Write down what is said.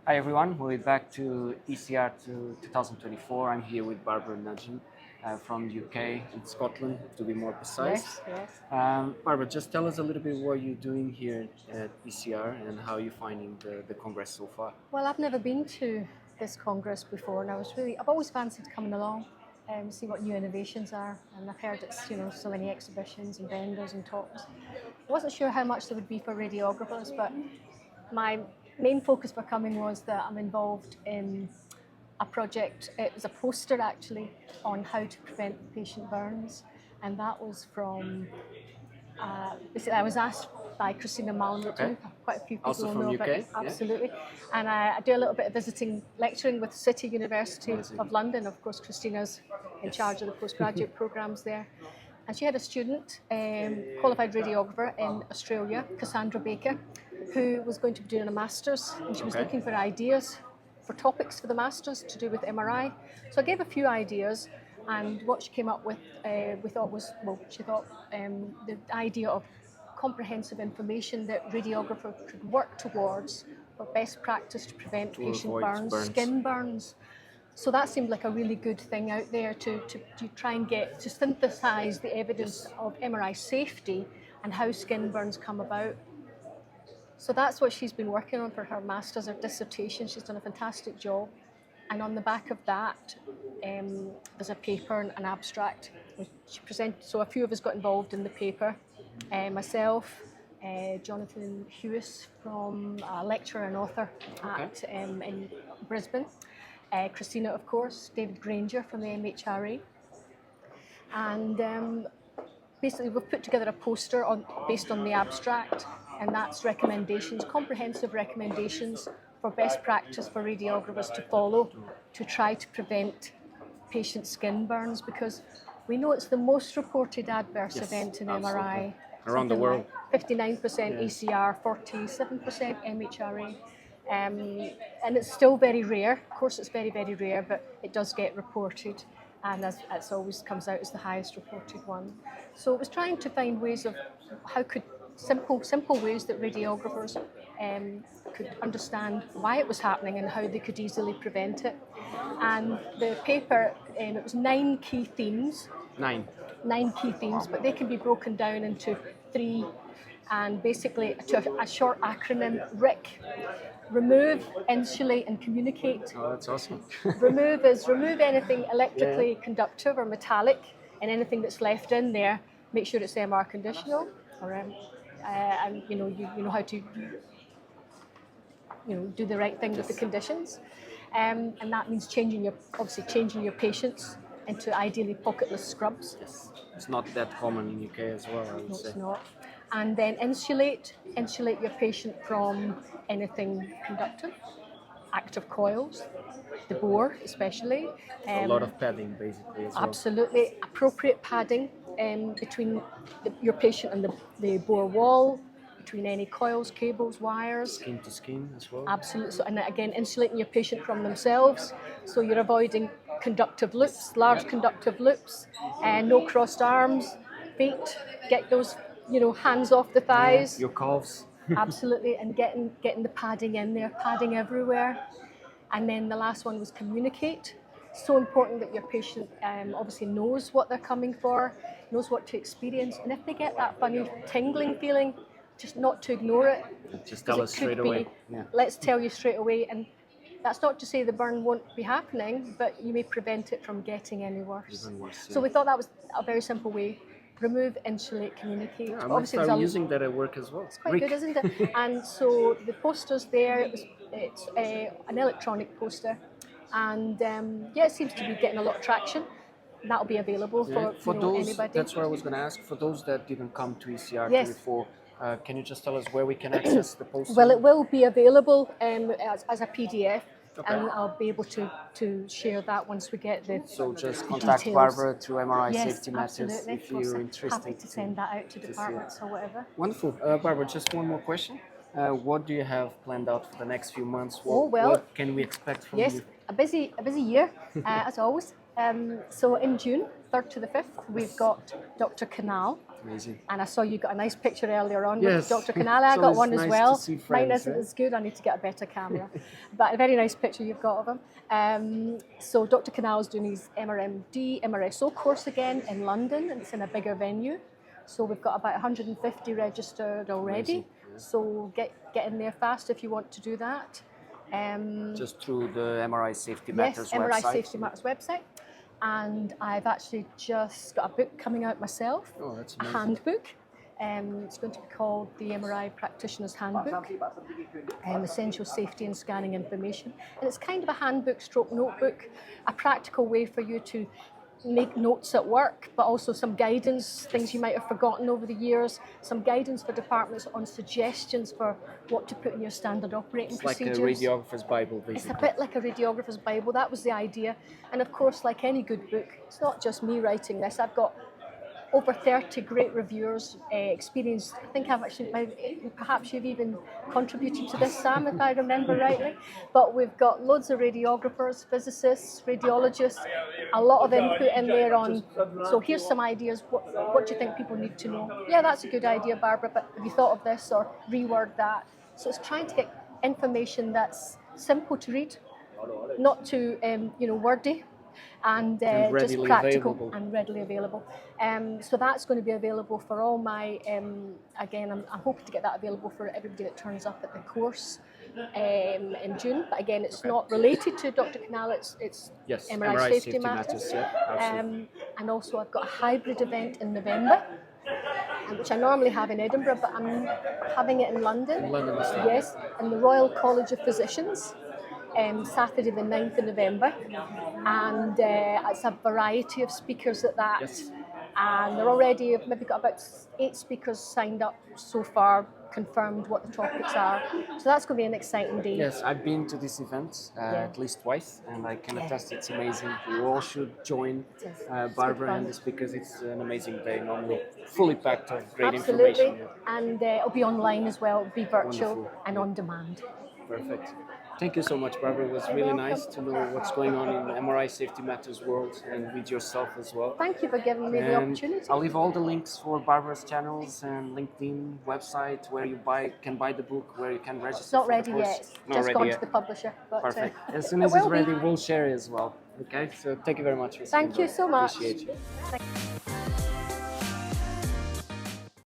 Hi everyone, we'll be back to ECR 2024. I'm here with Barbara Nugent from the UK and Scotland, to be more precise. Yes. Barbara, just tell us a little bit what you're doing here at ECR and how you're finding the Congress so far. Well, I've never been to this Congress before, and I've always fancied coming along and see what new innovations are. And I've heard it's so many exhibitions and vendors and talks. I wasn't sure how much there would be for radiographers, but my main focus for coming was that I'm involved in a project. It was a poster actually on how to prevent patient burns, and that was from basically I was asked by Christina Malmrot, Okay. quite a few people Also will from know UK, about it, absolutely. And I do a little bit of visiting lecturing with City University of London. Of course, Christina's in charge of the postgraduate programs there. And she had a student, qualified radiographer in Australia, Cassandra Baker, who was going to be doing a master's, and she was looking for ideas for topics for the master's to do with MRI. So I gave a few ideas, and what she came up with, she thought the idea of comprehensive information that radiographer could work towards for best practice to prevent patient burns, skin burns. So that seemed like a really good thing out there to try and get to synthesize the evidence of MRI safety and how skin burns come about. So that's what she's been working on for her master's, her dissertation. She's done a fantastic job. And on the back of that, there's a paper, an abstract. She presented, so a few of us got involved in the paper. Myself, Jonathan Hewis, from a lecturer and author in Brisbane. Christina, of course, David Granger from the MHRA. And basically we've put together a poster based on the abstract, and that's recommendations, comprehensive recommendations for best practice for radiographers to follow to try to prevent patient skin burns, because we know it's the most reported adverse event in MRI. Around the world. 59% ECR, 47% MHRA. And it's still very rare. Of course, it's very, very rare, but it does get reported. And as it always comes out as the highest reported one. So it was trying to find ways of how could simple ways that radiographers could understand why it was happening and how they could easily prevent it. And the paper, it was 9 key themes. 9 key themes, but they can be broken down into 3, and basically to a short acronym, RIC. Remove, insulate, and communicate. Oh, that's awesome. Remove anything electrically conductive or metallic, and anything that's left in there, make sure it's MR conditional, or and you know how to do the right thing with the conditions, and that means changing your patients into ideally pocketless scrubs. Yes. It's not that common in UK as well, I would say. It's not. And then insulate your patient from anything conductive, active coils, the bore especially. A lot of padding basically as well. Absolutely. Appropriate padding between your patient and the bore wall, between any coils, cables, wires. Skin to skin as well. Absolutely. So, and again, insulating your patient from themselves, so you're avoiding conductive loops, large conductive loops, and no crossed arms, feet. Get those, hands off the thighs. Your calves. Absolutely, and getting the padding in there, padding everywhere. And then the last one was communicate. So important that your patient obviously knows what they're coming for, knows what to experience, and if they get that funny tingling feeling, just not to ignore it. Just tell us straight away. Yeah. Let's tell you straight away, and that's not to say the burn won't be happening, but you may prevent it from getting any worse. Even worse, yeah. So we thought that was a very simple way. Remove, insulate, communicate. Yeah, I might start using that at work as well. It's quite good, isn't it? And so the poster's there. It's an electronic poster, and it seems to be getting a lot of traction. That'll be available for those, anybody. That's what I was going to ask. For those that didn't come to ECR before, can you just tell us where we can access the poster? Well, it will be available as a PDF. Okay. And I'll be able to share that once we get the So just contact details. Barbara through MRI Safety Matters Absolutely. if you're interested. Happy to send that out to departments or whatever. Wonderful. Barbara, just one more question. What do you have planned out for the next few months? What can we expect from you? Yes, a busy year, as always. So in June, 3rd to the 5th, we've got Dr. 𝐒𝐞𝐞𝐝 Amazing. And I saw you got a nice picture earlier on Yes. with Dr. Canale. I It's got always one nice as to well. see Mine friends, isn't eh? as good. I need to get a better camera. But a very nice picture you've got of him. So Dr. Canale is doing his MRMD, MRSO course again in London, and it's in a bigger venue. So we've got about 150 registered already. Amazing, yeah. So get in there fast if you want to do that. Just through the MRI Safety Matters yes, MRI website. Safety Matters website. And I've actually just got a book coming out myself, Oh, that's a amazing. handbook. It's going to be called the MRI Practitioner's Handbook, Essential Safety and Scanning Information. And it's kind of a handbook stroke notebook, a practical way for you to make notes at work, but also some guidance, things you might have forgotten over the years, some guidance for departments on suggestions for what to put in your standard operating It's like a procedures. radiographer's Bible, It's basically. a bit like a radiographer's Bible. That was the idea. And of course, like any good book, it's not just me writing this. I've got over 30 great reviewers, experienced. I think I've actually, perhaps you've even contributed to this, Sam, if I remember rightly. But we've got loads of radiographers, physicists, radiologists, a lot of input in there on, so here's some ideas. What do you think people need to know? Yeah, that's a good idea, Barbara, but have you thought of this, or reword that? So it's trying to get information that's simple to read, not too wordy, and just readily practical available. and readily available. So that's going to be available for all my, again, I'm hoping to get that available for everybody that turns up at the course in June. But again, it's not related to Dr. Canale, it's Yes, MRI Safety Matters. yeah, absolutely. And also I've got a hybrid event in November, which I normally have in Edinburgh, but I'm having it in London. In London this time. Yes, in the Royal College of Physicians. Saturday the 9th of November, and it's a variety of speakers at that. Yes. And they're already, I've maybe got about 8 speakers signed up so far, confirmed what the topics are. So that's going to be an exciting day. Yes, I've been to this event at least twice, and I can attest it's amazing. You all should join Barbara in this because it's an amazing day, normally fully packed of great Absolutely. information. And it'll be online as well, it'll be virtual Wonderful. and on demand. Perfect. Thank you so much, Barbara. It was really nice to know what's going on in the MRI Safety Matters world and with yourself as well. Thank you for giving me the opportunity. I'll leave all the links for Barbara's channels and LinkedIn website where you can buy the book, where you can register. It's not for the ready course. yet, Not just ready gone yet. to the publisher. But, Perfect. As soon as it it's will be. ready, we'll share it as well. Okay, so thank you very much. Thank you so much. Appreciate you. Thank you.